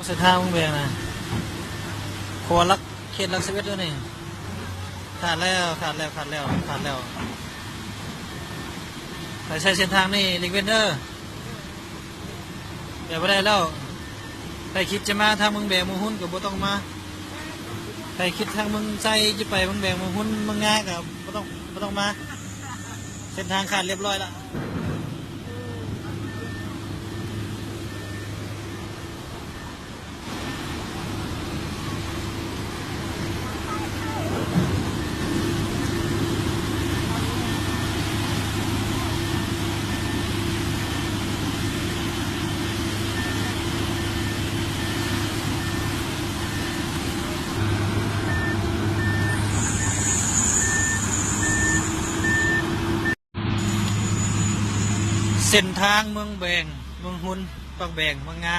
เส้นทางมึงเบียงนะขวลักเขตลัก11ด้วยนี่ขาดแล้วไปใช้เส้นทางนี่ลิกเวนเดอร์เดี๋ยวไปได้แล้วไปคิดจะมาทางมึงแบงมึงหุ้นกับบ่ต้องมาไปคิดทางมึงใจจะไปมึงแบงมึงหุ้นมึงง่ายกับบ่ต้องมาเส้นทางขาดเรียบร้อยละเส้นทางเมืองแบงเมืองหุนปักแบงเมืองงา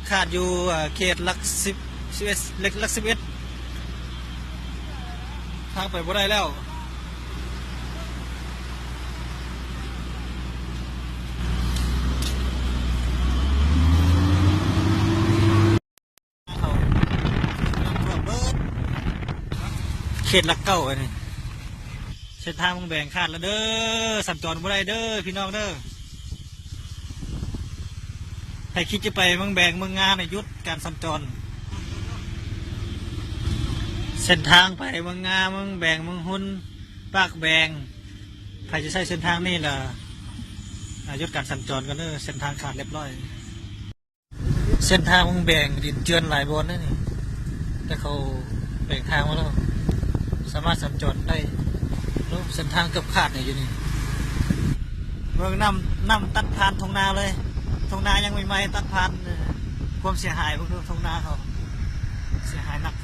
ขาดอยู่เขตหลัก11เล็กหลัก11ทางไปบ่ได้แล้วเขตหลักเก้าอันนี้เส้นทางเมืองแบงขาดแล้วเด้อสัญจรบ่ได้เด้อพี่น้องเด้อใครคิดจะไปเมืองแบงเมืองงาในยุทธการสัญจรเส้นทางไปเมืองงาเมืองแบงเมืองหุนปากแบงใครจะใช้เส้นทางนี่ล่ะยุทธการสัญจรกันเด้อเส้นทางขาดเรียบร้อยเส้นทางเมืองแบงดินเจือนหลายบนนี่แต่เขาแบ่งทางมาแล้วสามารถสัญจรได้เส้นทางเกือบขาดเนี่ยอยู่นี่เมืองน้ำตัดผ่านทงนาเลยทงนายังไม่ตัดผ่านความเสียหายพวกทงนาเขาเสียหายหนัก